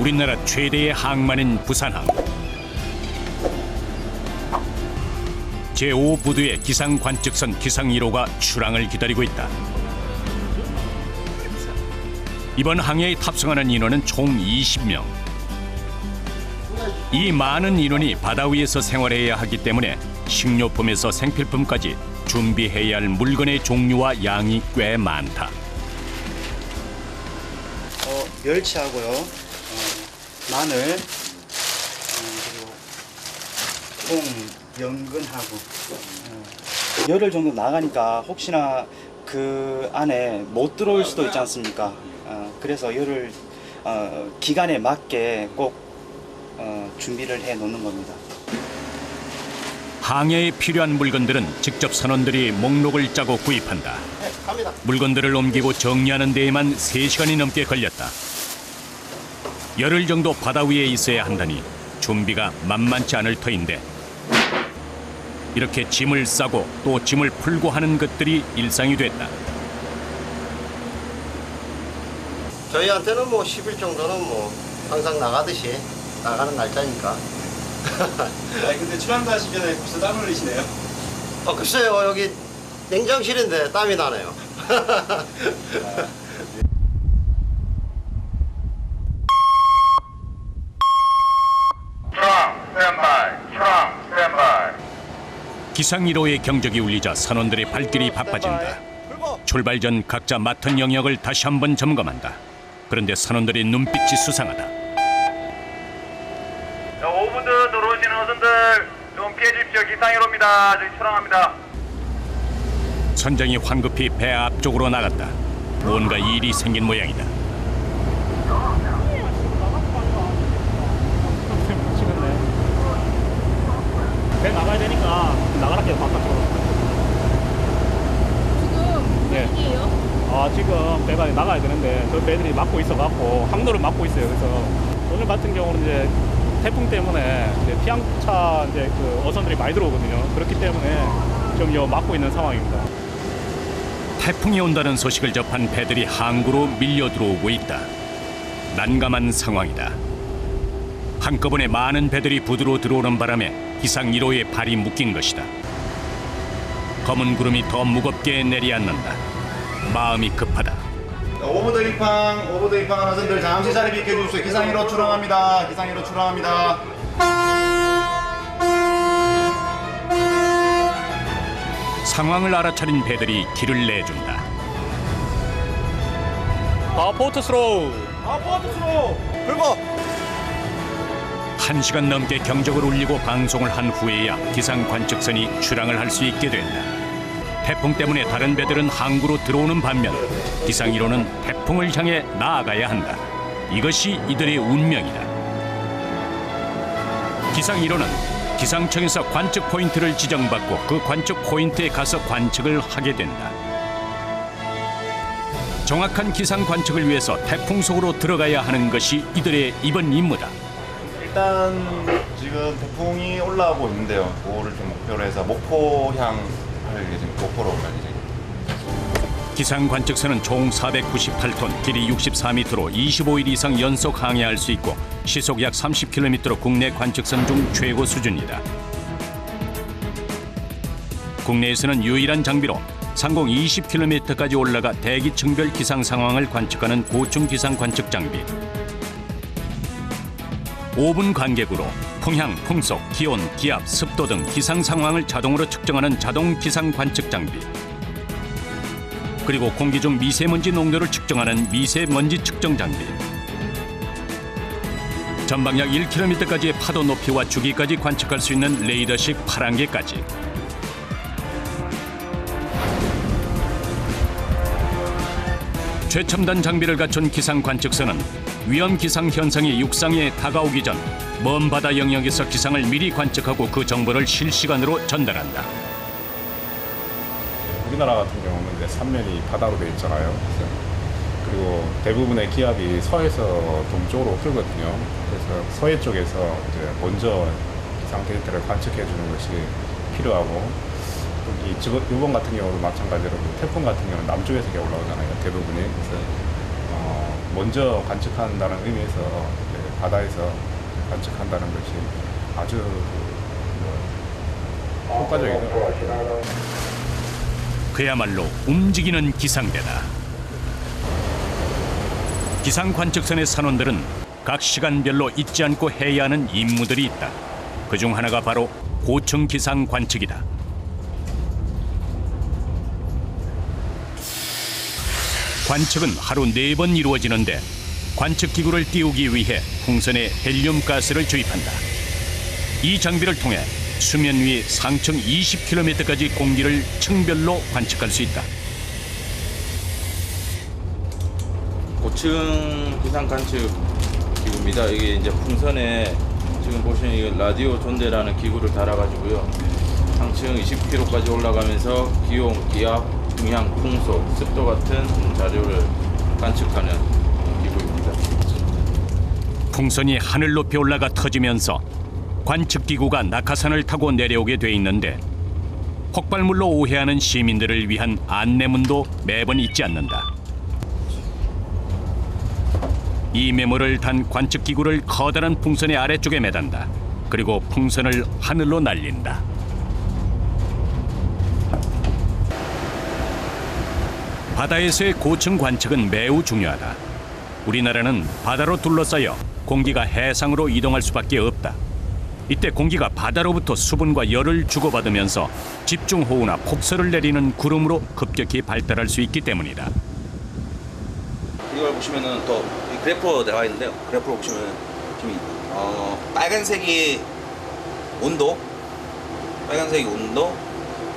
우리나라 최대의 항만인 부산항. 제5부두의 기상관측선 기상 1호가 출항을 기다리고 있다. 이번 항해에 탑승하는 인원은 총 20명. 이 많은 인원이 바다 위에서 생활해야 하기 때문에 식료품에서 생필품까지 준비해야 할 물건의 종류와 양이 꽤 많다. 멸치하고요, 마늘, 그리고 콩, 연근하고 열흘 정도 나가니까 혹시나 그 안에 못 들어올 수도 있지 않습니까? 그래서 열흘 기간에 맞게 꼭 준비를 해 놓는 겁니다. 항해에 필요한 물건들은 직접 선원들이 목록을 짜고 구입한다. 물건들을 옮기고 정리하는 데에만 3시간이 넘게 걸렸다. 열흘 정도 바다 위에 있어야 한다니 준비가 만만치 않을 터인데, 이렇게 짐을 싸고 또 짐을 풀고 하는 것들이 일상이 됐다. 저희한테는 뭐 10일 정도는 뭐 항상 나가듯이 나가는 날짜니까. 아니 근데 출항도 하시기 전에 벌써 땀 흘리시네요. 글쎄요, 여기 냉장실인데 땀이 나네요. 기상 1호의 경적이 울리자 선원들의 발길이 바빠진다. 출발 전 각자 맡은 영역을 다시 한번 점검한다. 그런데 선원들의 눈빛이 수상하다. 5부두 들어오시는 어선들 좀 피해 주십시오. 기상 1호입니다. 저희 출항합니다. 선장이 황급히 배 앞쪽으로 나갔다. 뭔가 일이 생긴 모양이다. 배 나가야 되니까 나가라게요, 바깥으로. 지금 네. 어디예요? 지금 배가 나가야 되는데 저 배들이 막고 있어갖고 항로를 막고 있어요. 그래서 오늘 같은 경우는 이제 태풍 때문에 이제 피항차 이제 그 어선들이 많이 들어오거든요. 그렇기 때문에 좀 막고 있는 상황입니다. 태풍이 온다는 소식을 접한 배들이 항구로 밀려 들어오고 있다. 난감한 상황이다. 한꺼번에 많은 배들이 부두로 들어오는 바람에 기상 1호의 발이 묶인 것이다. 검은 구름이 더 무겁게 내리앉는다. 마음이 급하다. 오버더 입항하는 어선들 잠시 자리 비켜주십시오. 기상 1호 출항합니다. 기상 1호 출항합니다. 상황을 알아차린 배들이 길을 내준다. 포트 스로우. 불고! 1시간 넘게 경적을 울리고 방송을 한 후에야 기상 관측선이 출항을 할 수 있게 된다. 태풍 때문에 다른 배들은 항구로 들어오는 반면 기상 1호는 태풍을 향해 나아가야 한다. 이것이 이들의 운명이다. 기상 1호는 기상청에서 관측 포인트를 지정받고 그 관측 포인트에 가서 관측을 하게 된다. 정확한 기상 관측을 위해서 태풍 속으로 들어가야 하는 것이 이들의 이번 임무다. 일단 지금 태풍이 올라오고 있는데요. 그거를 좀 목표로 해서 목포향을 지금 목포로 갈 예정입니다. 기상 관측선은 총 498톤, 길이 64m로 25일 이상 연속 항해할 수 있고 시속 약 30km로 국내 관측선 중 최고 수준이다. 국내에서는 유일한 장비로 상공 20km까지 올라가 대기층별 기상 상황을 관측하는 고층 기상 관측 장비. 5분 간격으로 풍향, 풍속, 기온, 기압, 습도 등 기상 상황을 자동으로 측정하는 자동 기상 관측 장비. 그리고 공기 중 미세먼지 농도를 측정하는 미세먼지 측정 장비. 전방 약 1km까지의 파도 높이와 주기까지 관측할 수 있는 레이더식 파란개까지. 최첨단 장비를 갖춘 기상 관측선은 위험 기상 현상이 육상에 다가오기 전 먼 바다 영역에서 기상을 미리 관측하고 그 정보를 실시간으로 전달한다. 우리나라 같은 경우는 이제 삼면이 바다로 돼 있잖아요. 그리고 대부분의 기압이 서에서 동쪽으로 흐르거든요. 그래서 서해 쪽에서 이제 먼저 기상 데이터를 관측해 주는 것이 필요하고, 이번 같은 경우도 마찬가지로 태풍 같은 경우는 남쪽에서 올라오잖아요. 대부분이. 그래서 먼저 관측한다는 의미에서 바다에서 관측한다는 것이 아주 효과적이더라고요. 그야말로 움직이는 기상대다. 기상 관측선의 선원들은 각 시간별로 잊지 않고 해야 하는 임무들이 있다. 그중 하나가 바로 고층 기상 관측이다. 관측은 하루 4번 이루어지는데 관측 기구를 띄우기 위해 풍선에 헬륨 가스를 주입한다. 이 장비를 통해 수면 위 상층 20km까지 공기를 층별로 관측할 수 있다. 고층 기상 관측 기구입니다. 이게 이제 풍선에 지금 보시는 이 라디오 존대라는 기구를 달아가지고요. 상층 20km까지 올라가면서 기온, 기압, 풍향, 풍속, 습도 같은 자료를 관측하는 기구입니다. 풍선이 하늘 높이 올라가 터지면서 관측기구가 낙하산을 타고 내려오게 돼 있는데 폭발물로 오해하는 시민들을 위한 안내문도 매번 잊지 않는다. 이 메모를 단 관측기구를 커다란 풍선의 아래쪽에 매단다. 그리고 풍선을 하늘로 날린다. 바다에서의 고층 관측은 매우 중요하다. 우리나라는 바다로 둘러싸여 공기가 해상으로 이동할 수밖에 없다. 이때 공기가 바다로부터 수분과 열을 주고받으면서 집중호우나 폭설을 내리는 구름으로 급격히 발달할 수 있기 때문이다. 이걸 보시면은 또 그래프로 나와 있는데요. 그래프로 보시면 지금 빨간색이 온도,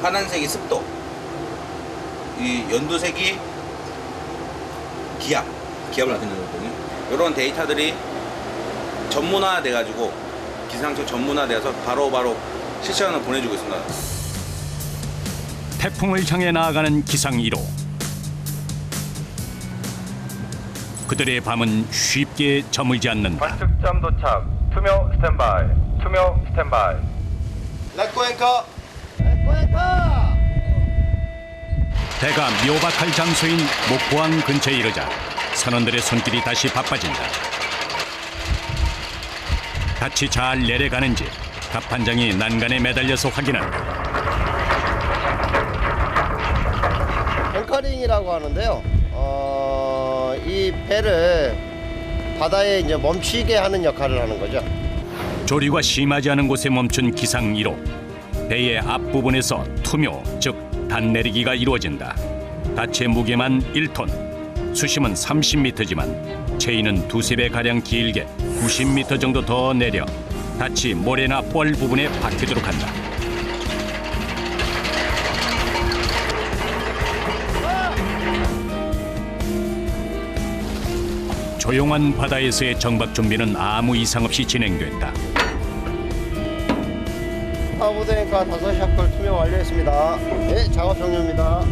파란색이 습도, 이 연두색이 기압을 나타내는 거거든요. 이런 데이터들이 전문화돼가지고 기상청 전문화돼서 바로바로 실시간으로 보내주고 있습니다. 태풍을 향해 나아가는 기상 1호. 그들의 밤은 쉽게 저물지 않는다. 관측점 도착. 투명 스탠바이. 투명 스탠바이. 렛고 앵커. 배가 묘박할 장소인 목포항 근처에 이르자 선원들의 손길이 다시 바빠진다. 닻이 잘 내려가는지 갑판장이 난간에 매달려서 확인한다. 앵커링이라고 하는데요. 이 배를 바다에 이제 멈추게 하는 역할을 하는 거죠. 조류가 심하지 않은 곳에 멈춘 기상 1호. 배의 앞부분에서 투묘, 즉 단내리기가 이루어진다. 닻의 무게만 1톤, 수심은 30m지만 체인은 두세 배 가량 길게 90m 정도 더 내려 닻이 모래나 뻘 부분에 박히도록 한다. 조용한 바다에서의 정박 준비는 아무 이상 없이 진행됐다. 하부대니까 5샤클 투명 완료했습니다. 네, 작업 종료입니다.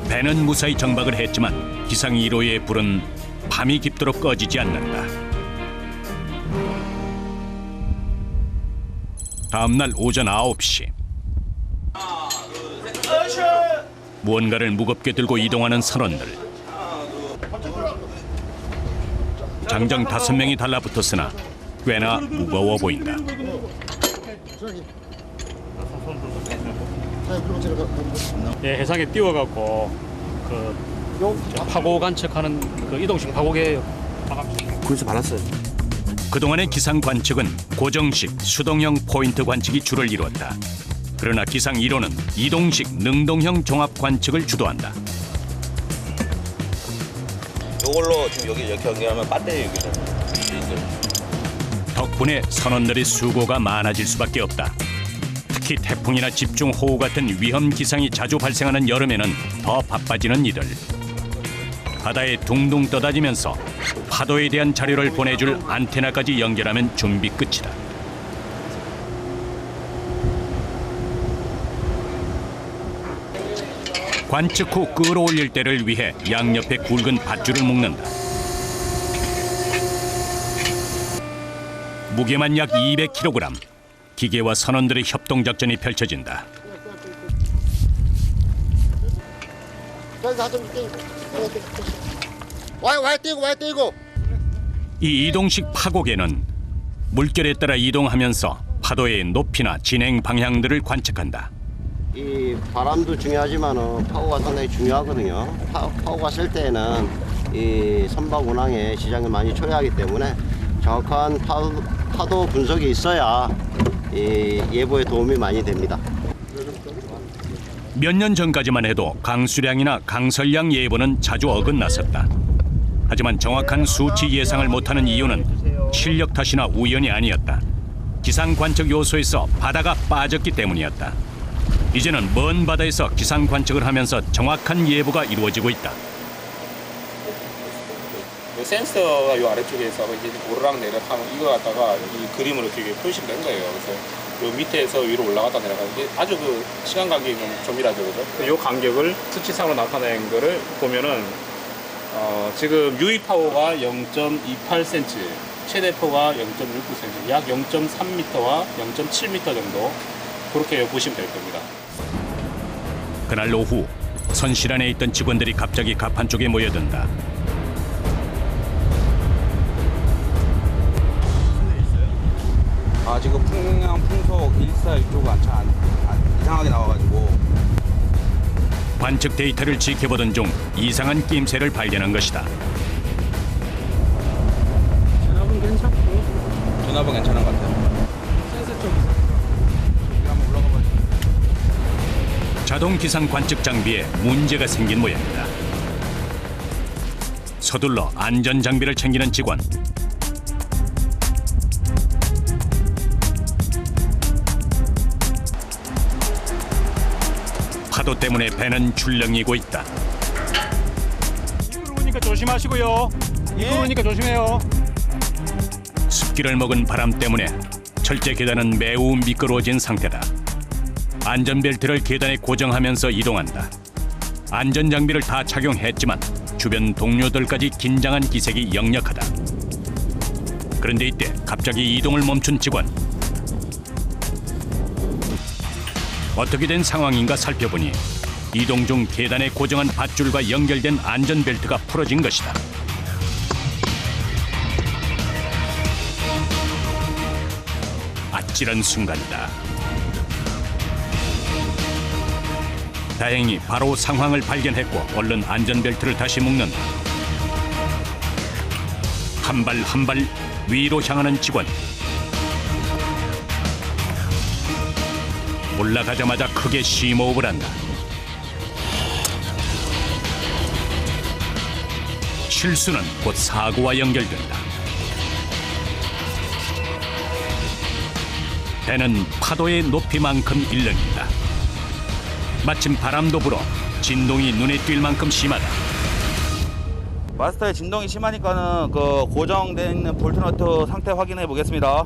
배는 무사히 정박을 했지만 기상 1호의 불은 밤이 깊도록 꺼지지 않는다. 다음날 오전 9시. 무언가를 무겁게 들고 이동하는 선원들. 장정 5명이 달라붙었으나 꽤나 무거워 보인다. 예, 해상에 띄워갖고 그 파고 관측하는 그 이동식 파고계 그래서 받았어요. 그동안의 기상 관측은 고정식 수동형 포인트 관측이 주를 이루었다. 그러나 기상 1호는 이동식 능동형 종합 관측을 주도한다. 이걸로 지금 여기 이렇게 연결하면 배터리 연결되잖아요. 덕분에 선원들의 수고가 많아질 수밖에 없다. 특히 태풍이나 집중호우 같은 위험 기상이 자주 발생하는 여름에는 더 바빠지는 이들. 바다에 둥둥 떠다니면서 파도에 대한 자료를 보내줄 안테나까지 연결하면 준비 끝이다. 관측 후 끌어올릴 때를 위해 양옆에 굵은 밧줄을 묶는다. 무게만 약 200kg. 기계와 선원들의 협동작전이 펼쳐진다. 와야 띄고 이 이동식 파고개는 물결에 따라 이동하면서 파도의 높이나 진행 방향들을 관측한다. 이 바람도 중요하지만 파고가 상당히 중요하거든요. 파고가 쓸 때에는 이 선박 운항에 지장이 많이 초래하기 때문에 정확한 파도 분석이 있어야 이 예보에 도움이 많이 됩니다. 몇 년 전까지만 해도 강수량이나 강설량 예보는 자주 어긋났었다. 하지만 정확한 수치 예상을 못하는 이유는 실력 탓이나 우연이 아니었다. 기상 관측 요소에서 바다가 빠졌기 때문이었다. 이제는 먼 바다에서 기상 관측을 하면서 정확한 예보가 이루어지고 있다. 이 센서가 이 아래쪽에서 이제 오르락 내리락 하면 이거 갖다가 이 그림으로 이렇게 표시를 낸 거예요. 그래서 이 밑에서 위로 올라갔다 내려가는데 아주 그 시간 간격이 좀 좀이라죠, 그죠? 이 간격을 수치상으로 나타낸 거를 보면은 지금 유입 파워가 0.28cm, 최대 포가 0.69cm, 약 0.3m와 0.7m 정도 그렇게 보시면 될 겁니다. 그날 오후 선실 안에 있던 직원들이 갑자기 갑판 쪽에 모여든다. 지금 풍량 풍속 14 이쪽은 이상하게 나와가지고 관측 데이터를 지켜보던 중 이상한 낌새를 발견한 것이다. 전압은 괜찮고 전압은 괜찮은 것 같아요. 센서 쪽 여기 한번 올라가 봐요. 자동 기상 관측 장비에 문제가 생긴 모양이다. 서둘러 안전 장비를 챙기는 직원. 파도 때문에 배는 출렁이고 있다. 미끄러우니까 조심하시고요. 미끄러우니까 조심해요. 습기를 먹은 바람 때문에 철제 계단은 매우 미끄러워진 상태다. 안전벨트를 계단에 고정하면서 이동한다. 안전장비를 다 착용했지만 주변 동료들까지 긴장한 기색이 역력하다. 그런데 이때 갑자기 이동을 멈춘 직원. 어떻게 된 상황인가 살펴보니 이동 중 계단에 고정한 밧줄과 연결된 안전벨트가 풀어진 것이다. 아찔한 순간이다. 다행히 바로 상황을 발견했고 얼른 안전벨트를 다시 묶는다. 한 발 한 발 위로 향하는 직원. 올라가자마자 크게 심호흡을 한다. 실수는 곧 사고와 연결된다. 배는 파도의 높이만큼 일렁인다. 마침 바람도 불어 진동이 눈에 띌 만큼 심하다. 마스터의 진동이 심하니까는 그 고정되어 있는 볼트너트 상태 확인해 보겠습니다.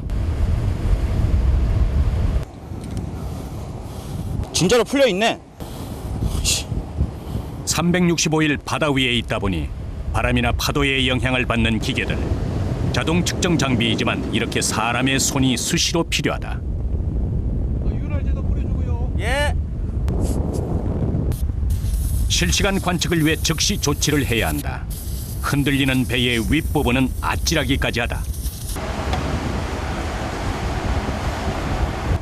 진짜로 풀려 있네. 365일 바다 위에 있다 보니 바람이나 파도의 영향을 받는 기계들. 자동 측정 장비이지만 이렇게 사람의 손이 수시로 필요하다. 유랄제도 뿌려주고요. 예. 실시간 관측을 위해 즉시 조치를 해야 한다. 흔들리는 배의 윗부분은 아찔하기까지 하다.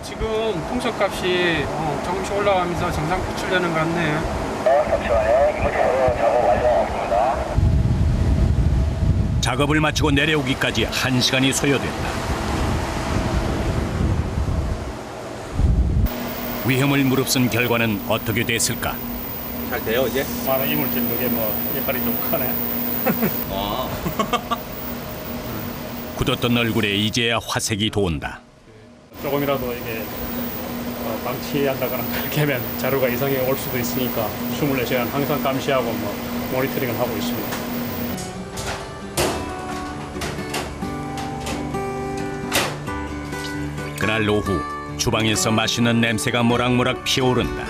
지금 풍속값이 조금씩 올라가면서 정상 구출되는 것 같네요. 잠시만요. 이모티로 작업 완료하겠습니다. 작업을 마치고 내려오기까지 1시간이 소요됐다. 위험을 무릅쓴 결과는 어떻게 됐을까? 잘 돼요 이제? 많은 이물질 그게 뭐 역할이 좀 크네. 굳었던 얼굴에 이제야 화색이 돋는다. 조금이라도 이게 방치한다거나 그렇게 하면 자료가 이상이 올 수도 있으니까 24시간 항상 감시하고 모니터링을 하고 있습니다. 그날 오후 주방에서 맛있는 냄새가 모락모락 피어오른다.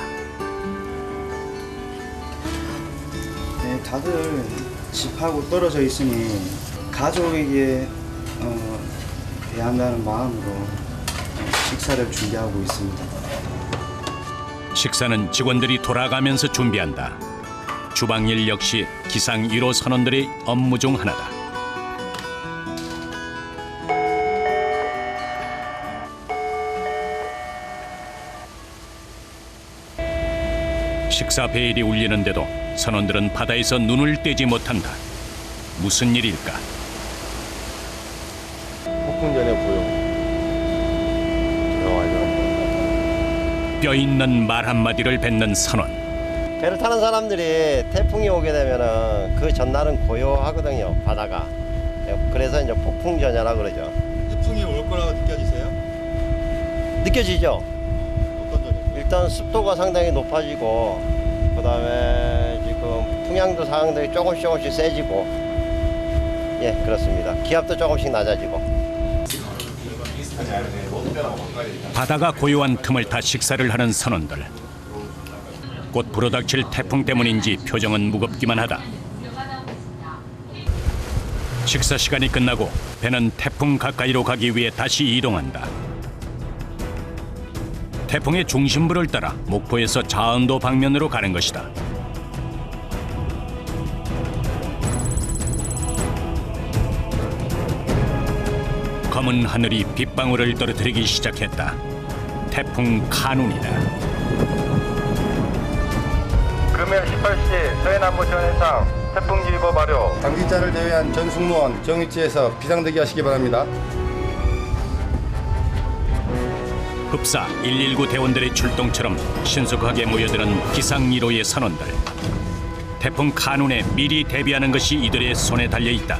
네, 다들 집하고 떨어져 있으니 가족에게 대한다는 마음으로 식사를 준비하고 있습니다. 식사는 직원들이 돌아가면서 준비한다. 주방일 역시 기상 1호 선원들의 업무 중 하나다. 식사 베일이 울리는데도 선원들은 바다에서 눈을 떼지 못한다. 무슨 일일까? 폭풍 전에 고용. 뼈 있는 말 한마디를 뱉는 선원. 배를 타는 사람들이 태풍이 오게 되면은 그 전날은 고요하거든요, 바다가. 그래서 이제 폭풍 전야라 그러죠. 태풍이 올 거라고 느껴지세요? 느껴지죠? 어떤 점이요? 일단 습도가 상당히 높아지고, 그다음에 지금 풍향도 상당히 조금씩 세지고, 예, 그렇습니다. 기압도 조금씩 낮아지고. 바다가 고요한 틈을 타 식사를 하는 선원들. 곧 불어닥칠 태풍 때문인지 표정은 무겁기만 하다. 식사 시간이 끝나고 배는 태풍 가까이로 가기 위해 다시 이동한다. 태풍의 중심부를 따라 목포에서 자은도 방면으로 가는 것이다. 검은 하늘이 빗방울을 떨어뜨리기 시작했다. 태풍 카눈이다. 금일 18시 서해남부 지원해상 태풍주의보 발효. 당직자를 제외한 전 승무원 정위치에서 비상대기 하시기 바랍니다. 흡사 119 대원들의 출동처럼 신속하게 모여드는 기상 1호의 선원들. 태풍 카눈에 미리 대비하는 것이 이들의 손에 달려 있다.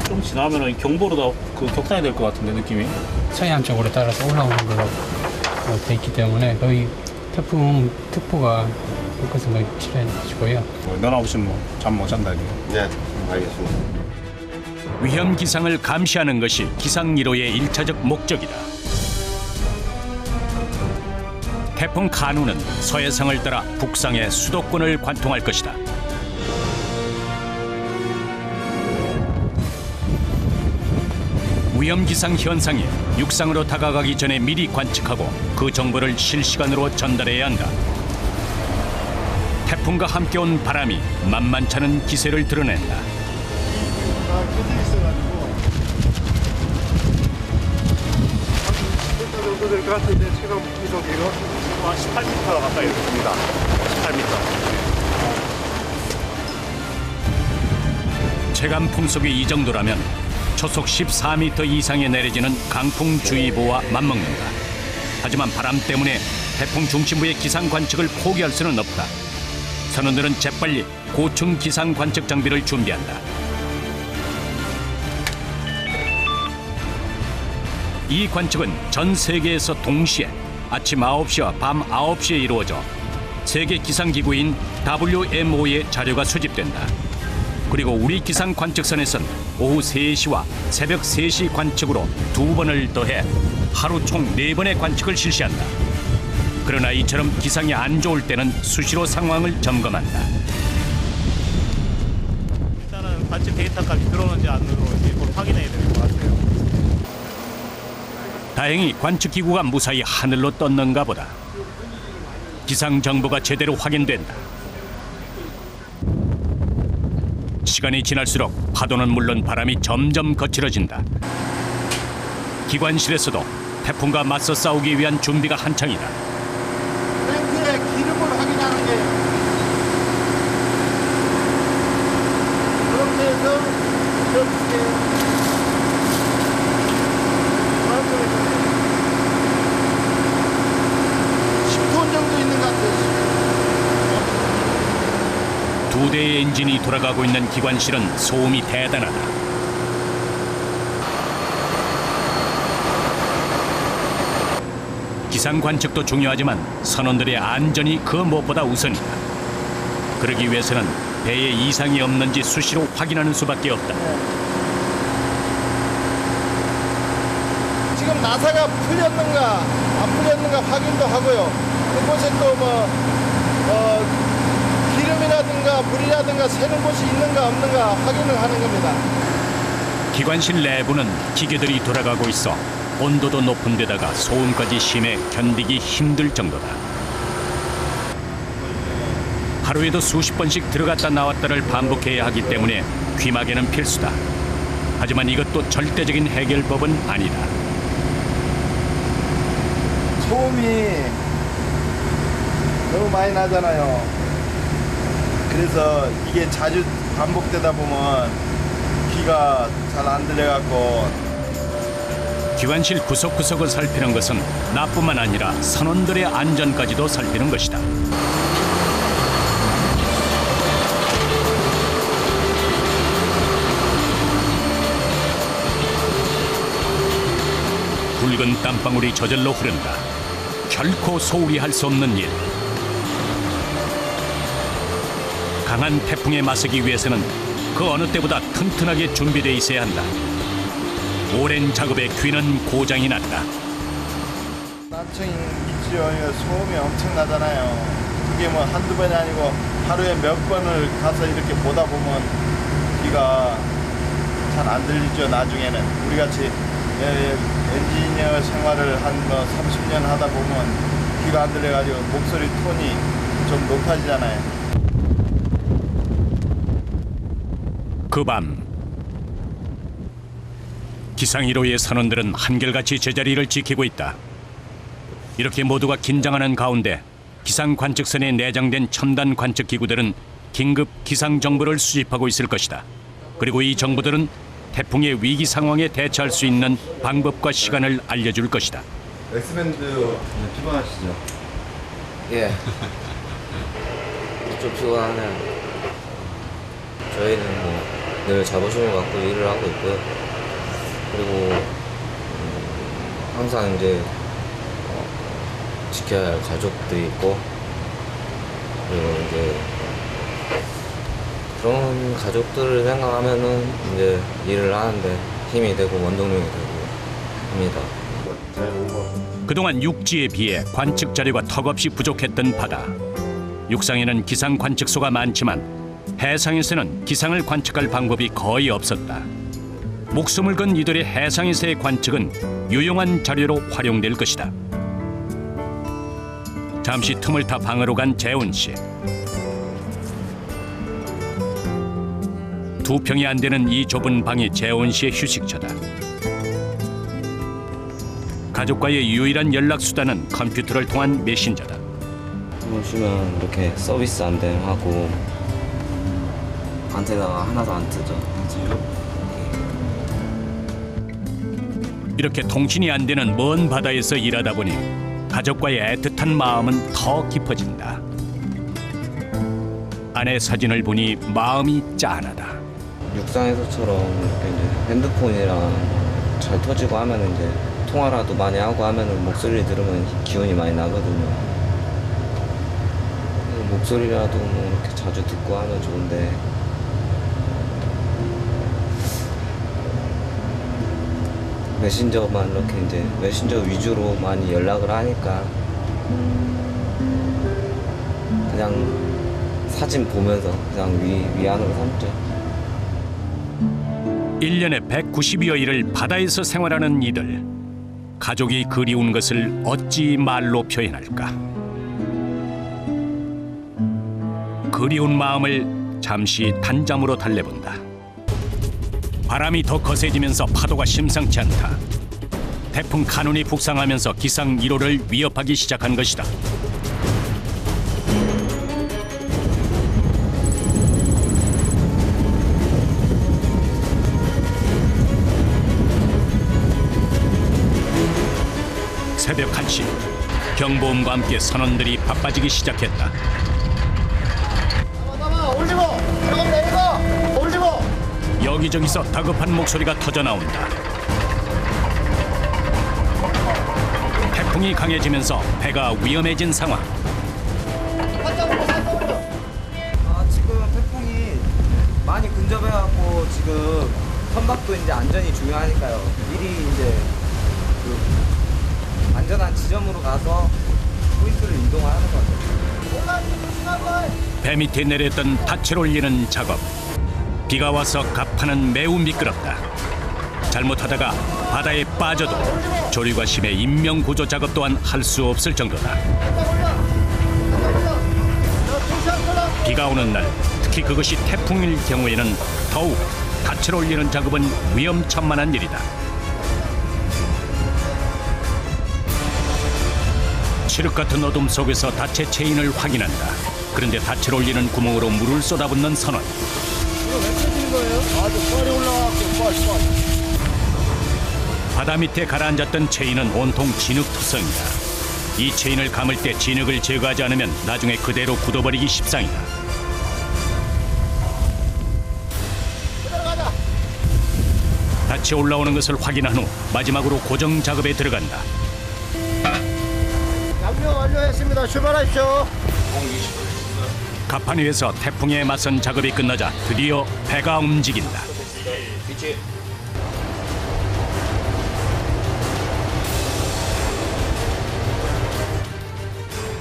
좀 지나면은 경보로 더 격상이 될 것 같은데 느낌이. 서해안 쪽으로 따라서 올라오는 걸로 돼 있기 때문에 거의 태풍 특보가 그것을 칠해주고요. 너나 없으면 잠 못 잔다 이게. 네, 알겠습니다. 위험 기상을 감시하는 것이 기상 1호의 1차적 목적이다. 태풍 카눈은 서해상을 따라 북상의 수도권을 관통할 것이다. 위험 기상 현상이 육상으로 다가가기 전에 미리 관측하고 그 정보를 실시간으로 전달해야 한다. 태풍과 함께 온 바람이 만만찮은 기세를 드러낸다. 길이 있어가지고 한 20m 정도 될 것 같은데 최강 풍속이 이거 한 18m 가까이 됩니다. 18m. 체감 풍속이 이 정도라면 초속 14m 이상에 내려지는 강풍주의보와 맞먹는다. 하지만 바람 때문에 태풍 중심부의 기상 관측을 포기할 수는 없다. 선원들은 재빨리 고층 기상 관측 장비를 준비한다. 이 관측은 전 세계에서 동시에 아침 9시와 밤 9시에 이루어져 세계 기상기구인 WMO의 자료가 수집된다. 그리고 우리 기상 관측선에선 오후 3시와 새벽 3시 관측으로 2번을 더해 하루 총 4번의 관측을 실시한다. 그러나 이처럼 기상이 안 좋을 때는 수시로 상황을 점검한다. 일단은 관측 데이터값이 들어오는지 안 들어오는지 그걸 확인해야 되는 것 같아요. 다행히 관측기구가 무사히 하늘로 떴는가 보다. 기상 정보가 제대로 확인된다. 시간이 지날수록 파도는 물론 바람이 점점 거칠어진다. 기관실에서도 태풍과 맞서 싸우기 위한 준비가 한창이다. 탱크의 기름을 확인하는 게 그렇게 해서 이렇게 10톤 정도 있는 것 같아요. 2대의 엔진이 돌아가고 있는 기관실은 소음이 대단하다. 기상 관측도 중요하지만 선원들의 안전이 그 무엇보다 우선이다. 그러기 위해서는 배에 이상이 없는지 수시로 확인하는 수밖에 없다. 지금 나사가 풀렸는가 안 풀렸는가 확인도 하고요. 그곳에 또 기름이라든가 물이라든가 새는 곳이 있는가 없는가 확인을 하는 겁니다. 기관실 내부는 기계들이 돌아가고 있어 온도도 높은 데다가 소음까지 심해 견디기 힘들 정도다. 하루에도 수십 번씩 들어갔다 나왔다를 반복해야 하기 때문에 귀마개는 필수다. 하지만 이것도 절대적인 해결법은 아니다. 소음이 너무 많이 나잖아요. 그래서 이게 자주 반복되다 보면 귀가 잘 안 들려갖고. 기관실 구석구석을 살피는 것은 나뿐만 아니라 선원들의 안전까지도 살피는 것이다. 붉은 땀방울이 저절로 흐른다. 결코 소홀히 할 수 없는 일. 강한 태풍에 맞서기 위해서는 그 어느 때보다 튼튼하게 준비되어 있어야 한다. 오랜 작업에 귀는 고장이 났다. 난청이 있죠. 소음이 엄청나잖아요. 그게 뭐 한두 번이 아니고 하루에 몇 번을 가서 이렇게 보다 보면 귀가 잘 안 들리죠. 나중에는 우리같이 엔지니어 생활을 한 30년 하다 보면 귀가 안 들려가지고 목소리 톤이 좀 높아지잖아요. 그 밤 기상 1호의 선원들은 한결같이 제자리를 지키고 있다. 이렇게 모두가 긴장하는 가운데 기상 관측선에 내장된 첨단 관측 기구들은 긴급 기상 정보를 수집하고 있을 것이다. 그리고 이 정보들은 태풍의 위기 상황에 대처할 수 있는 방법과 시간을 알려줄 것이다. 엑스밴드 피곤하시죠? 예. 좀 피곤하네요. 저희는 뭐 늘 자부심을 갖고 일을 하고 있고요. 그리고 항상 이제 지켜야 할 가족들이 있고, 그리고 이제 그런 가족들을 생각하면은 이제 일을 하는데 힘이 되고 원동력이 되고 합니다. 그동안 육지에 비해 관측 자료가 턱없이 부족했던 바다. 육상에는 기상 관측소가 많지만 해상에서는 기상을 관측할 방법이 거의 없었다. 목숨을 건 이들의 해상에서의 관측은 유용한 자료로 활용될 것이다. 잠시 틈을 타 방으로 간 재훈 씨. 2평이 안 되는 이 좁은 방이 재훈 씨의 휴식처다. 가족과의 유일한 연락 수단은 컴퓨터를 통한 메신저다. 한번 쉬면 이렇게 서비스 안 됨 하고 안테나가 하나도 안 뜨죠. 이렇게 통신이 안 되는 먼 바다에서 일하다 보니 가족과의 애틋한 마음은 더 깊어진다. 아내 사진을 보니 마음이 짠하다. 육상에서처럼 이렇게 이제 핸드폰이랑 잘 터지고 하면 이제 통화라도 많이 하고 하면은 목소리를 들으면 기운이 많이 나거든요. 목소리라도 뭐 이렇게 자주 듣고 하면 좋은데 메신저만 이렇게 이제 메신저 위주로 많이 연락을 하니까 그냥 사진 보면서 그냥 위안으로 삼죠. 1년에 190여일을 바다에서 생활하는 이들. 가족이 그리운 것을 어찌 말로 표현할까? 그리운 마음을 잠시 단잠으로 달래본다. 바람이 더 거세지면서 파도가 심상치 않다. 태풍 카눈이 북상하면서 기상 1호를 위협하기 시작한 것이다. 새벽 1시, 경보음과 함께 선원들이 바빠지기 시작했다. 올리고! 조금 내리고! 올리고! 여기저기서 다급한 목소리가 터져나온다. 태풍이 강해지면서 배가 위험해진 상황. 지금 태풍이 많이 근접해갖고 지금 선박도 이제 안전이 중요하니까요. 미리 이제 그 안전한 지점으로 가서 포인트를 이동하는 거죠. 배 밑에 내렸던 닻을 올리는 작업. 비가 와서 갑판은 매우 미끄럽다. 잘못하다가 바다에 빠져도 조류가 심해 인명구조 작업 또한 할 수 없을 정도다. 비가 오는 날, 특히 그것이 태풍일 경우에는 더욱 닻을 올리는 작업은 위험천만한 일이다. 칠흑 같은 어둠 속에서 닻의 체인을 확인한다. 그런데 닻을 올리는 구멍으로 물을 쏟아붓는 선원. 이거 왜 펴지는 거예요? 아주 빨리 올라가고 빨리. 바다 밑에 가라앉았던 체인은 온통 진흙투성이다. 이 체인을 감을 때 진흙을 제거하지 않으면 나중에 그대로 굳어버리기 십상이다. 닻이 올라오는 것을 확인한 후 마지막으로 고정 작업에 들어간다. 양념 완료했습니다. 출발하십시오. 갑판 위에서 태풍에 맞선 작업이 끝나자 드디어 배가 움직인다.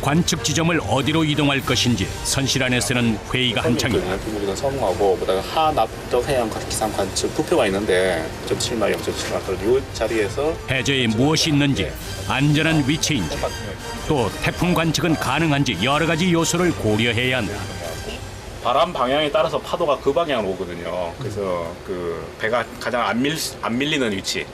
관측 지점을 어디로 이동할 것인지 선실안에서는 회의가 한창이다. 두부기는 성공하고 그다음에 하남쪽 해양 기상 관측 부표가 있는데 0.7마일, 0.7마일 이 자리에서 해저에 무엇이 있는지, 안전한 위치인지, 또 태풍 관측은 가능한지 여러 가지 요소를 고려해야 한다. 바람 방향에 따라서 파도가 그 방향으로 오거든요. 그래서 그 배가 가장 안 밀리는 위치,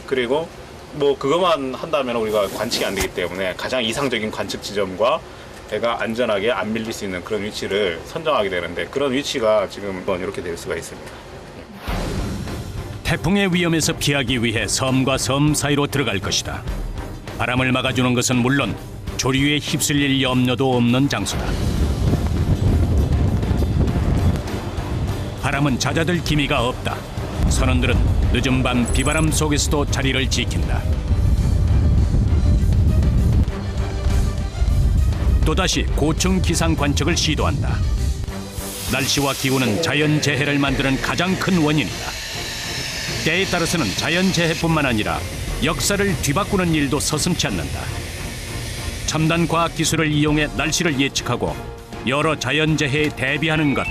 그리고 뭐 그것만 한다면 우리가 관측이 안 되기 때문에 가장 이상적인 관측 지점과 배가 안전하게 안 밀릴 수 있는 그런 위치를 선정하게 되는데, 그런 위치가 지금 이렇게 될 수가 있습니다. 태풍의 위험에서 피하기 위해 섬과 섬 사이로 들어갈 것이다. 바람을 막아주는 것은 물론 조류에 휩쓸릴 염려도 없는 장소다. 바람은 잦아들 기미가 없다. 선원들은 늦은 밤 비바람 속에서도 자리를 지킨다. 또다시 고층 기상 관측을 시도한다. 날씨와 기후는 자연재해를 만드는 가장 큰 원인이다. 때에 따라서는 자연재해뿐만 아니라 역사를 뒤바꾸는 일도 서슴지 않는다. 첨단 과학 기술을 이용해 날씨를 예측하고 여러 자연재해에 대비하는 것,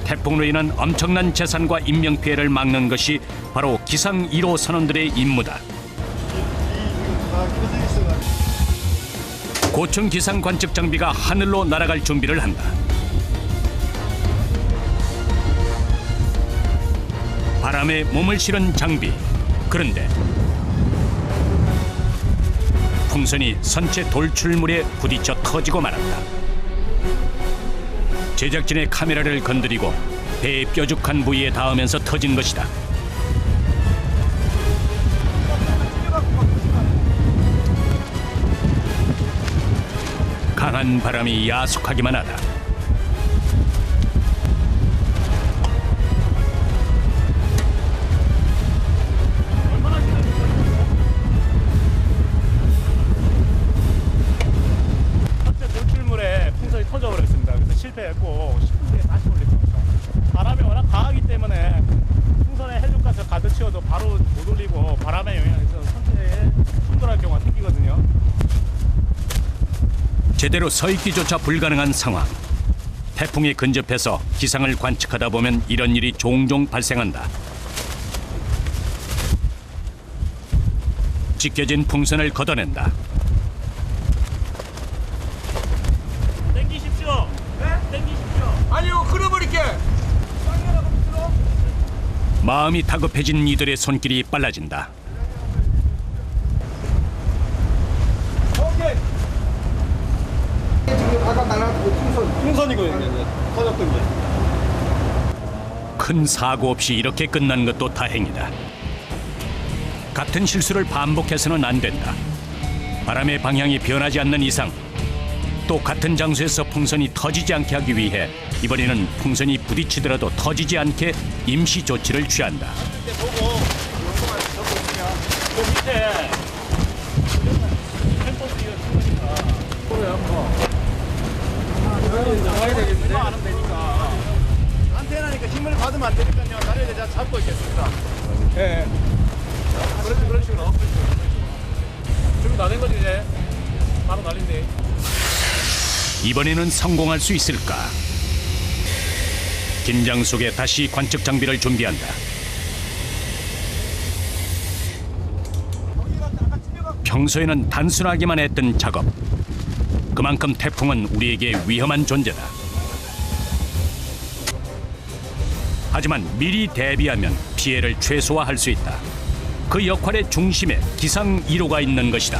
태풍으로 인한 엄청난 재산과 인명피해를 막는 것이 바로 기상 1호 선원들의 임무다. 고층 기상 관측 장비가 하늘로 날아갈 준비를 한다. 바람에 몸을 실은 장비. 그런데 풍선이 선체 돌출물에 부딪혀 터지고 말았다. 제작진의 카메라를 건드리고 배의 뾰족한 부위에 닿으면서 터진 것이다. 강한 바람이 야속하기만 하다. 선체 돌출물에 풍선이 터져버렸습니다. 그래서 실패했고 10분 뒤에 다시 올렸습니다. 바람이 워낙 강하기 때문에 풍선에 헬륨가스를 가득 채워도 바로 못 올리고, 바람의 영향에서 선체에 충돌할 경우가 생기거든요. 제대로 서 있기조차 불가능한 상황. 태풍이 근접해서 기상을 관측하다 보면 이런 일이 종종 발생한다. 찢겨진 풍선을 걷어낸다. 땡기십시오. 네? 땡기십시오. 아니요, 끊어버릴게. 마음이 다급해진 이들의 손길이 빨라진다. 오케이. 지금 아까 날아갔고 풍선이거든요. 터졌던 게. 큰 사고 없이 이렇게 끝난 것도 다행이다. 같은 실수를 반복해서는 안 된다. 바람의 방향이 변하지 않는 이상, 또 같은 장소에서 풍선이 터지지 않게 하기 위해 이번에는 풍선이 부딪히더라도 터지지 않게 임시 조치를 취한다. 그 밑에 펜버스가 있으니까 그래요. 나가야 되겠는데. 안 하면 되니까. 안테나니까 힘을 받으면 안 되니까요. 다리에 대자 잡고 있겠습니다. 예. 그런 식으로. 준비 다 된 거지 이제. 바로 날린대. 이번에는 성공할 수 있을까? 긴장 속에 다시 관측 장비를 준비한다. 평소에는 단순하기만 했던 작업. 그만큼 태풍은 우리에게 위험한 존재다. 하지만 미리 대비하면 피해를 최소화할 수 있다. 그 역할의 중심에 기상 1호가 있는 것이다.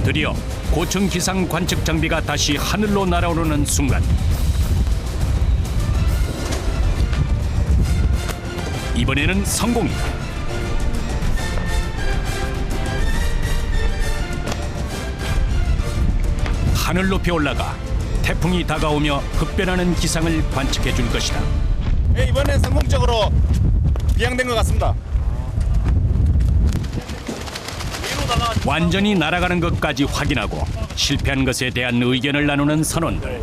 드디어 고층 기상 관측 장비가 다시 하늘로 날아오르는 순간 이번에는 성공이다. 하늘 높이 올라가 태풍이 다가오며 급변하는 기상을 관측해 줄 것이다. 네, 이번엔 성공적으로 비양된 것 같습니다. 완전히 날아가는 것까지 확인하고 실패한 것에 대한 의견을 나누는 선원들.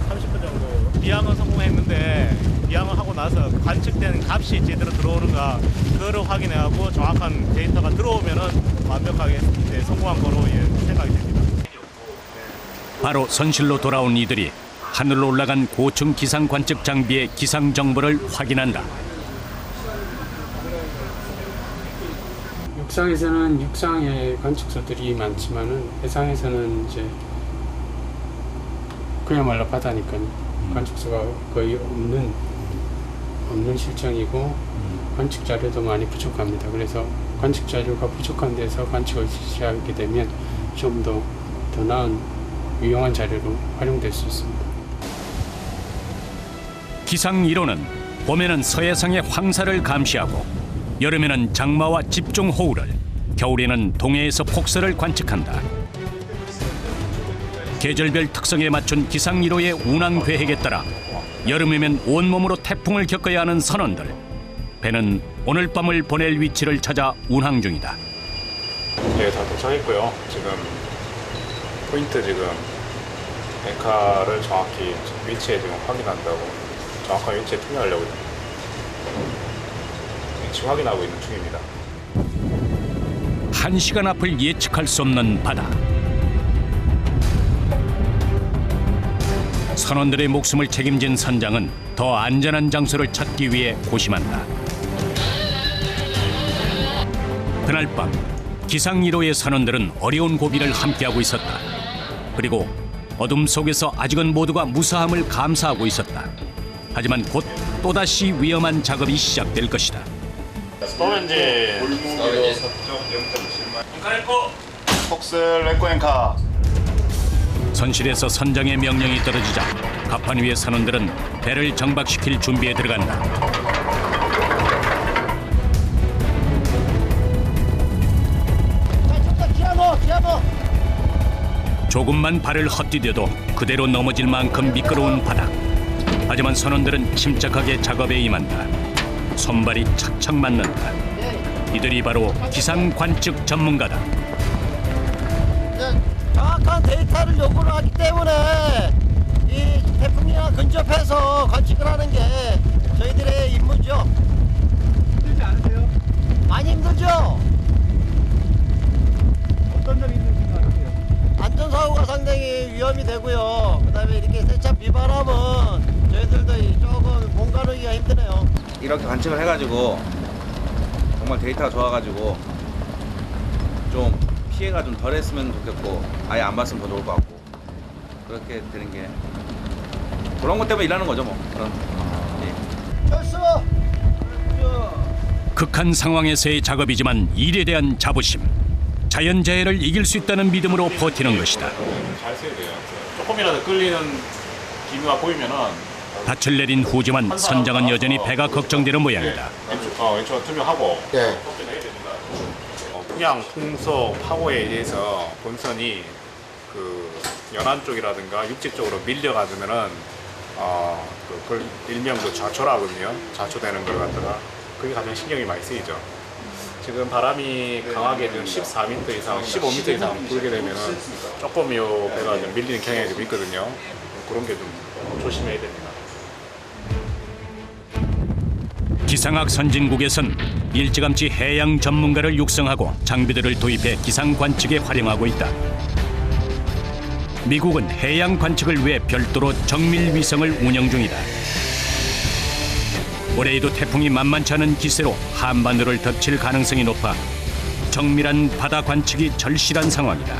30분 정도 비양은 성공했는데 비양을 하고 나서 관측된 값이 제대로 들어오는가 그거를 확인하고 정확한 데이터가 들어오면은 완벽하게 성공한 거로 생각이 됩니다. 바로 선실로 돌아온 이들이 하늘로 올라간 고층 기상 관측 장비의 기상 정보를 확인한다. 육상에서는 육상의 관측소들이 많지만은 해상에서는 이제 그야말로 바다니까요. 관측소가 거의 없는 실정이고 관측 자료도 많이 부족합니다. 그래서 관측 자료가 부족한 데서 관측을 실시하게 되면 좀 더 나은 유용한 자료로 활용될 수 있습니다. 기상 이론은 봄에는 서해상의 황사를 감시하고 여름에는 장마와 집중 호우를, 겨울에는 동해에서 폭설을 관측한다. 계절별 특성에 맞춘 기상 이론의 운항 계획에 따라 여름이면 온몸으로 태풍을 겪어야 하는 선원들. 배는 오늘 밤을 보낼 위치를 찾아 운항 중이다. 예, 다 도착했고요. 지금 포인트 지금 앵카를 정확히 위치에 지금 확인한다고 정확한 위치에 투명하려고 위치 확인하고 있는 중입니다. 1시간 앞을 예측할 수 없는 바다. 선원들의 목숨을 책임진 선장은 더 안전한 장소를 찾기 위해 고심한다. 그날 밤 기상 1호의 선원들은 어려운 고비를 함께하고 있었다. 그리고 어둠 속에서 아직은 모두가 무사함을 감사하고 있었다. 하지만 곧 또다시 위험한 작업이 시작될 것이다. 스토렌지 폭슬 에코 앵카. 선실에서 선장의 명령이 떨어지자 갑판 위의 선원들은 배를 정박시킬 준비에 들어간다. 조금만 발을 헛디뎌도 그대로 넘어질 만큼 미끄러운 바닥. 하지만 선원들은 침착하게 작업에 임한다. 손발이 착착 맞는다. 이들이 바로 기상 관측 전문가다. 정확한 데이터를 요구를 하기 때문에 이 태풍이랑 근접해서 관측을 하는 게 저희들의 임무죠. 힘들지 않으세요? 많이 힘들죠. 어떤 점이 힘드신가 하세요? 안전사고가 상당히 위험이 되고요. 그다음에 이렇게 세차 비바람은 저희들도 조금 몸 가누기가 힘드네요. 이렇게 관측을 해가지고 정말 데이터가 좋아가지고 좀 피해가 좀 덜했으면 좋겠고 아예 안 봤으면 더 좋을 것 같고 그렇게 되는 게 그런 것 때문에 일하는 거죠 뭐. 그런. 철수! 극한 상황에서의 작업이지만 일에 대한 자부심, 자연재해를 이길 수 있다는 믿음으로 버티는 것이다. 잘 써야 돼요. 조금이라도 끌리는 기미가 보이면은 닻을 내린 후지만 선장은 여전히 배가 걱정되는 모양이다. 왼쪽은 투명하고 그냥 풍속 파고에 의해서 본선이 그 연안 쪽이라든가 육지 쪽으로 밀려가면은 그걸 일명 그 좌초라거든요. 좌초되는 걸 갖다가 그게 가장 신경이 많이 쓰이죠. 지금 바람이 강하게 좀 14m 이상, 15m 이상 불게 되면은 조금 요 배가 좀 밀리는 경향이 좀 있거든요. 그런 게 좀 조심해야 됩니다. 기상학 선진국에선 일찌감치 해양 전문가를 육성하고 장비들을 도입해 기상 관측에 활용하고 있다. 미국은 해양 관측을 위해 별도로 정밀 위성을 운영 중이다. 올해에도 태풍이 만만치 않은 기세로 한반도를 덮칠 가능성이 높아 정밀한 바다 관측이 절실한 상황이다.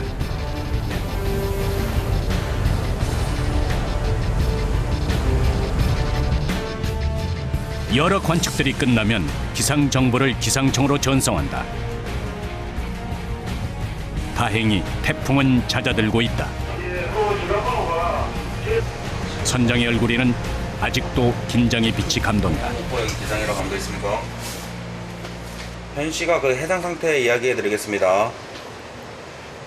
여러 관측들이 끝나면 기상 정보를 기상청으로 전송한다. 다행히 태풍은 잦아들고 있다. 선장의 얼굴에는 아직도 긴장의 빛이 감돈다. 여기 기상이라고 감도 있습니까? 현시가 그 해상 상태 이야기해드리겠습니다.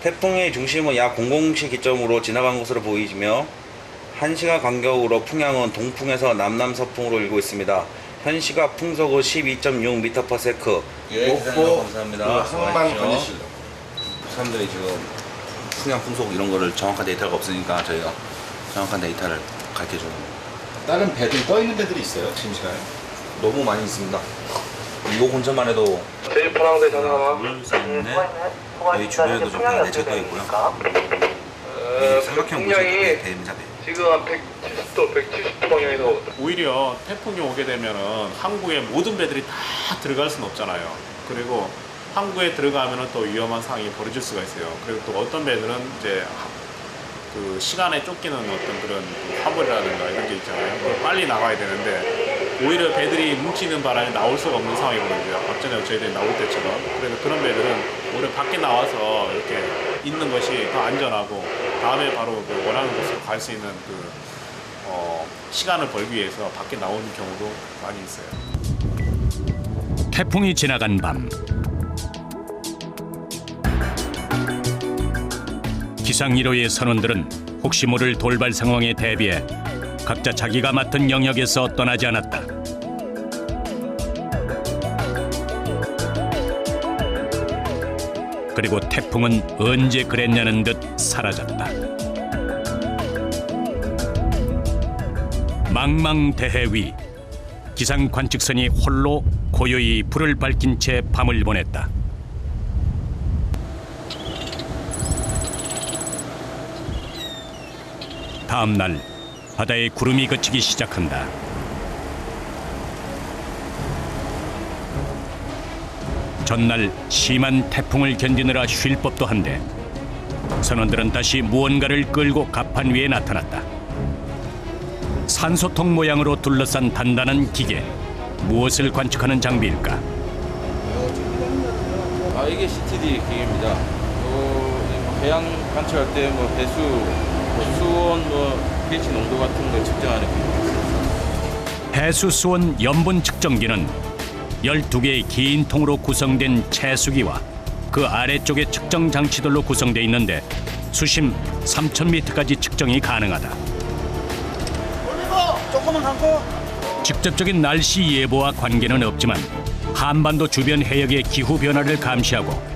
태풍의 중심은 약 00시 기점으로 지나간 것으로 보이며 1시간 간격으로 풍향은 동풍에서 남남서풍으로 일고 있습니다. 현시각 풍속은 12.6m/s. 목포 감사합니다. 항만 건의실로. 사람들이 지금 풍향 풍속 이런 거를 정확한 데이터가 없으니까 저희가 정확한 데이터를 가르쳐 주는. 다른 배들 떠 있는 배들이 있어요 지금 시간에? 너무 많이 있습니다. 이거 근처만 해도 제일 포항대 전화. 둘, 셋, 넷. 여기 주변에도 좀 배가 내쳐져 있고요. 이 삼각형 보시면 배입니다. 지금 한 170도, 170도 방향에서 오히려 태풍이 오게 되면은 항구에 모든 배들이 다 들어갈 수는 없잖아요. 그리고 항구에 들어가면은 또 위험한 상황이 벌어질 수가 있어요. 그리고 또 어떤 배들은 이제 그 시간에 쫓기는 어떤 그런 화물이라든가 이런 게 있잖아요. 그걸 빨리 나가야 되는데 오히려 배들이 뭉치는 바람에 나올 수가 없는 상황이거든요. 앞전에 저희들이 나올 때처럼. 그래서 그런 배들은 오히려 밖에 나와서 이렇게 있는 것이 더 안전하고 다음에 바로 그 원하는 곳으로 갈 수 있는 그 시간을 벌기 위해서 밖에 나오는 경우도 많이 있어요. 태풍이 지나간 밤, 기상 1호의 선원들은 혹시 모를 돌발 상황에 대비해 각자 자기가 맡은 영역에서 떠나지 않았다. 그리고 태풍은 언제 그랬냐는 듯 사라졌다. 망망대해 위, 기상 관측선이 홀로 고요히 불을 밝힌 채 밤을 보냈다. 다음 날 바다에 구름이 걷히기 시작한다. 전날 심한 태풍을 견디느라 쉴 법도 한데 선원들은 다시 무언가를 끌고 갑판 위에 나타났다. 산소통 모양으로 둘러싼 단단한 기계, 무엇을 관측하는 장비일까? 이게 CTD 기계입니다. 해양 관측할 때 뭐 배수, 수온, pH 농도 같은 걸 측정하는 기계입니다. 해수 수온 염분 측정기는 12개의 긴 통으로 구성된 채수기와 그 아래쪽의 측정 장치들로 구성되어 있는데 수심 3,000m까지 측정이 가능하다. 조금만 감고. 직접적인 날씨 예보와 관계는 없지만 한반도 주변 해역의 기후 변화를 감시하고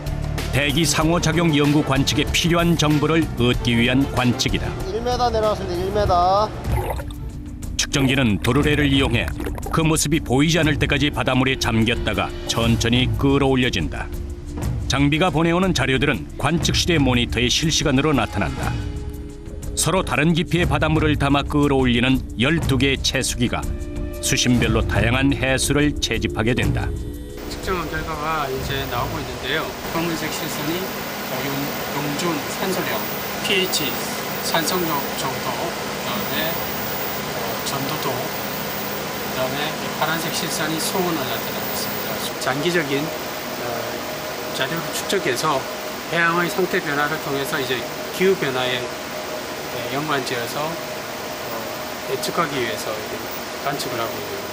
대기 상호작용 연구 관측에 필요한 정보를 얻기 위한 관측이다. 1m 내려왔습니다. 1m. 측정기는 도르래를 이용해 그 모습이 보이지 않을 때까지 바닷물에 잠겼다가 천천히 끌어올려진다. 장비가 보내오는 자료들은 관측실의 모니터에 실시간으로 나타난다. 서로 다른 깊이의 바닷물을 담아 끌어올리는 12개의 채수기가 수심별로 다양한 해수를 채집하게 된다. 측정한 결과가 이제 나오고 있는데요. 검은색 실선이 용준 산소량, pH 산성력 정도, 그다음에 전도도, 그다음에 파란색 실선이 소원을 나타내고 있습니다. 장기적인 자료를 축적해서 해양의 상태 변화를 통해서 이제 기후 변화에 연관지어서 예측하기 위해서 관측을 하고 있습니다.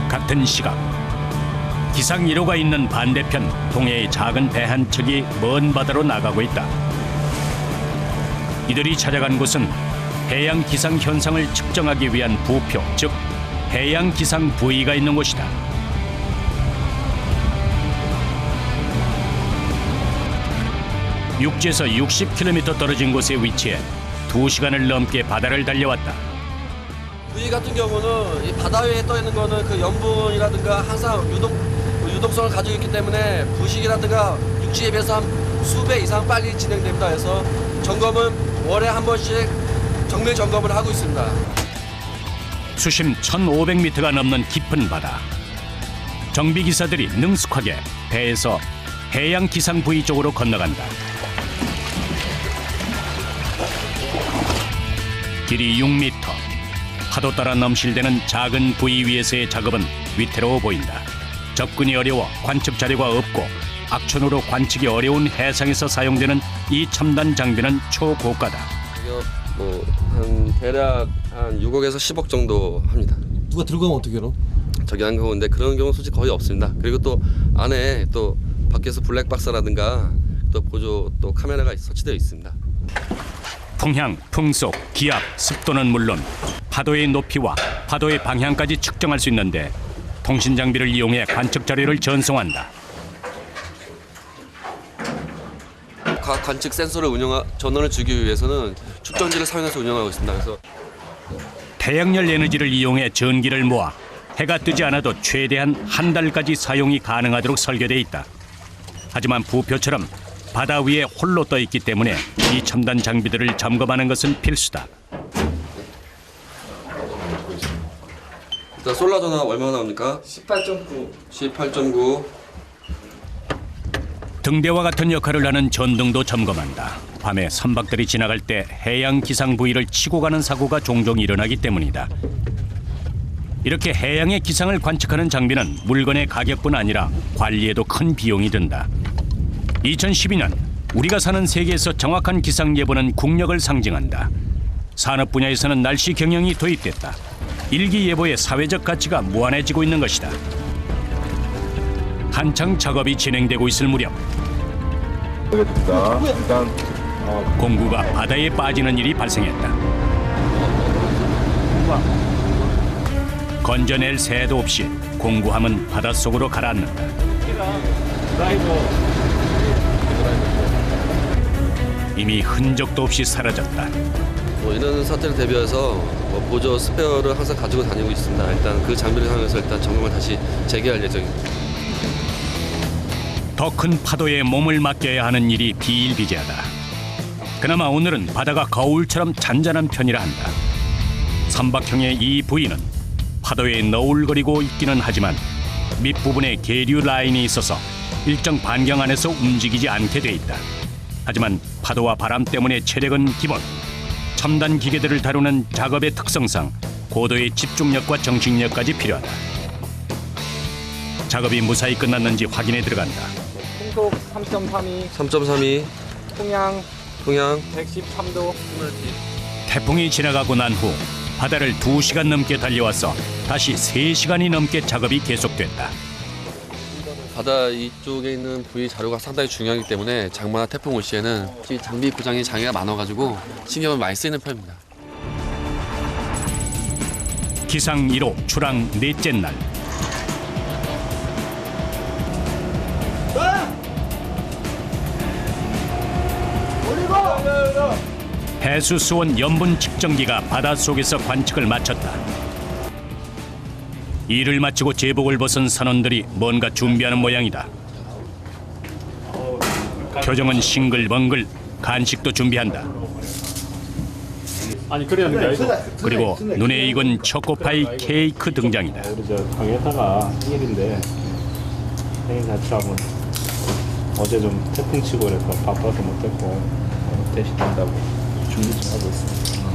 같은 시각 기상 1호가 있는 반대편 동해의 작은 배 한 척이 먼 바다로 나가고 있다. 이들이 찾아간 곳은 해양 기상 현상을 측정하기 위한 부표, 즉 해양 기상 부위가 있는 곳이다. 육지에서 60km 떨어진 곳에 위치해 2시간을 넘게 바다를 달려왔다. 부위 같은 경우는 이 바다 위에 떠 있는 거는 그 염분이라든가 항상 유동성을 가지고 있기 때문에 부식이라든가 육지에 비해서 한 수배 이상 빨리 진행됩니다. 그래서 점검은 월에 한 번씩 정밀 점검을 하고 있습니다. 수심 1,500m가 넘는 깊은 바다. 정비기사들이 능숙하게 배에서 해양 기상 부위 쪽으로 건너간다. 길이 6m. 파도 따라 넘실대는 작은 부위 위에서의 작업은 위태로워 보인다. 접근이 어려워 관측 자료가 없고 악천후로 관측이 어려운 해상에서 사용되는 이 첨단 장비는 초고가다. 한 대략 한 6억에서 10억 정도 합니다. 누가 들고 가면 어떻게 해요? 저기 한 경우인데 그런 경우 솔직히 거의 없습니다. 그리고 또 안에 또 밖에서 블랙박스라든가 또 보조 또 카메라가 설치되어 있습니다. 풍향, 풍속, 기압, 습도는 물론 파도의 높이와 파도의 방향까지 측정할 수 있는데 통신 장비를 이용해 관측 자료를 전송한다. 각 관측 센서를 전원을 주기 위해서는 축전지를 사용해서 운영하고 있습니다. 그래서 태양열 에너지를 이용해 전기를 모아 해가 뜨지 않아도 최대한 한 달까지 사용이 가능하도록 설계돼 있다. 하지만 부표처럼 바다 위에 홀로 떠 있기 때문에 이 첨단 장비들을 점검하는 것은 필수다. 일단 솔라 전화 얼마나 나옵니까? 18.9. 18.9. 등대와 같은 역할을 하는 전등도 점검한다. 밤에 선박들이 지나갈 때 해양 기상 부위를 치고 가는 사고가 종종 일어나기 때문이다. 이렇게 해양의 기상을 관측하는 장비는 물건의 가격뿐 아니라 관리에도 큰 비용이 든다. 2012년 우리가 사는 세계에서 정확한 기상 예보는 국력을 상징한다. 산업 분야에서는 날씨 경영이 도입됐다. 일기 예보의 사회적 가치가 무한해지고 있는 것이다. 한창 작업이 진행되고 있을 무렵 공구가 바다에 빠지는 일이 발생했다. 건져낼 새도 없이 공구함은 바닷속으로 가라앉는다. 이미 흔적도 없이 사라졌다. 이런 사태를 대비해서 보조 스페어를 항상 가지고 다니고 있습니다. 일단 그 장비를 사용해서 일단 점검을 다시 재개할 예정입니다. 더 큰 파도에 몸을 맡겨야 하는 일이 비일비재하다. 그나마 오늘은 바다가 거울처럼 잔잔한 편이라 한다. 삼박형의 이 부위는 파도에 너울거리고 있기는 하지만 밑부분에 계류 라인이 있어서 일정 반경 안에서 움직이지 않게 돼 있다. 하지만 파도와 바람 때문에 체력은 기본. 첨단 기계들을 다루는 작업의 특성상 고도의 집중력과 정신력까지 필요하다. 작업이 무사히 끝났는지 확인에 들어간다. 풍속 3.32. 3.32. 풍향. 113도. 태풍이 지나가고 난 후 바다를 2시간 넘게 달려와서 다시 3시간이 넘게 작업이 계속됐다. 바다 이쪽에 있는 부위 자료가 상당히 중요하기 때문에 장마나 태풍 올 시에는 이 장비 고장에 장애가 많아가지고 신경을 많이 쓰이는 편입니다. 기상 1호 출항 넷째 날. 해수 수온 염분 측정기가 바닷속에서 관측을 마쳤다. 일을 마치고 제복을 벗은 선원들이 뭔가 준비하는 모양이다. 표정은 싱글벙글, 간식도 준비한다. 아니 그래야 그리고 눈에 익은 초코파이 케이크 등장이다. 우리 저 강혜타가 생일인데 생일 자체 한번 어제 좀 태풍 치고 그래서 바빠서 못했고 대신한다고 준비 좀 하고 있습니다.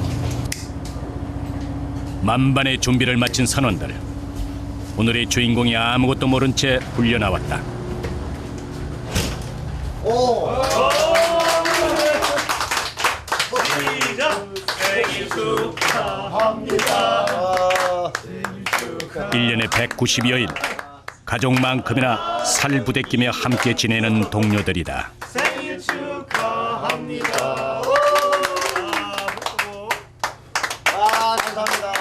만반의 준비를 마친 선원들. 오늘의 주인공이 아무것도 모른 채 불려 나왔다. 시작! 생일 축하합니다. 1년에 190여일 가족만큼이나 살 부대끼며 함께 지내는 동료들이다. 생일 축하합니다. 감사합니다.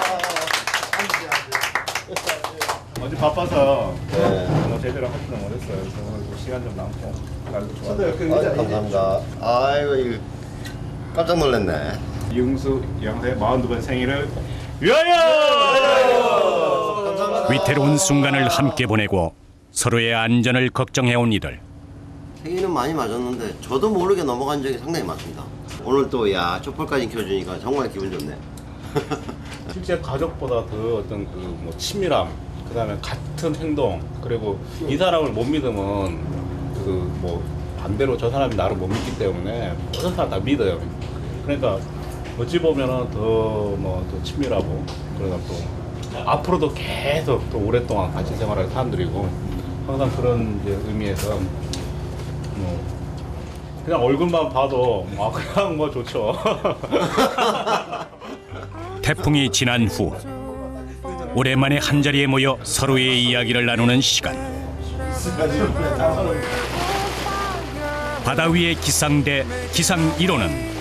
어제 바빠서 뭐 제대로 하지는 못했어요. 그래서 오늘 시간 좀 남고 날도 좋아요. 감사합니다. 아이고 이거 깜짝 놀랐네. 이응수 양사의 42번 생일을 위하여! 위태로운 순간을 함께 보내고 서로의 안전을 걱정해온 이들. 생일은 많이 맞았는데 저도 모르게 넘어간 적이 상당히 많습니다. 오늘 또 야 촛불까지 켜주니까 정말 기분 좋네. 실제 가족보다 그 어떤 그 뭐 친밀함, 그다음에 같은 행동, 그리고 이 사람을 못 믿으면 그 뭐 반대로 저 사람이 나를 못 믿기 때문에 모든 사람 다 믿어요. 그러니까 어찌 보면은 더 친밀하고 그러다 또 앞으로도 계속 또 오랫동안 같이 생활할 사람들이고 항상 그런 이제 의미에서 그냥 얼굴만 봐도 그냥 뭐 좋죠. 태풍이 지난 후 오랜만에 한자리에 모여 서로의 이야기를 나누는 시간. 바다 위의 기상대 기상 1호는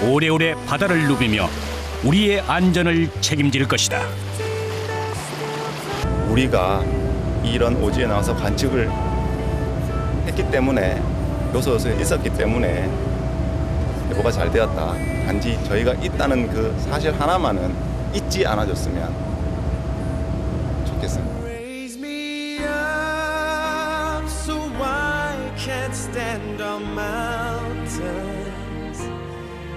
오래오래 바다를 누비며 우리의 안전을 책임질 것이다. 우리가 이런 오지에 나와서 관측을 했기 때문에 요소에 있었기 때문에 예보가 잘 되었다. 단지 저희가 있다는 그 사실 하나만은 잊지 않아줬으면 좋겠습니다. Raise me up so I can't stand on mountains.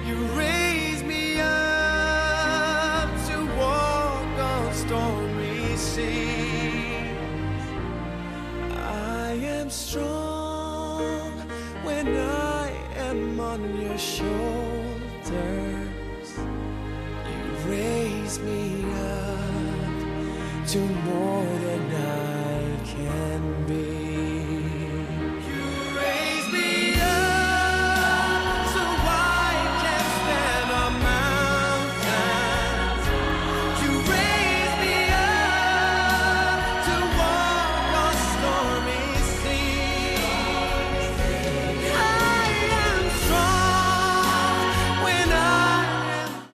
You raise me up to walk on stormy seas. I am strong when I am on your shoulders. You raise me up to more than I can be.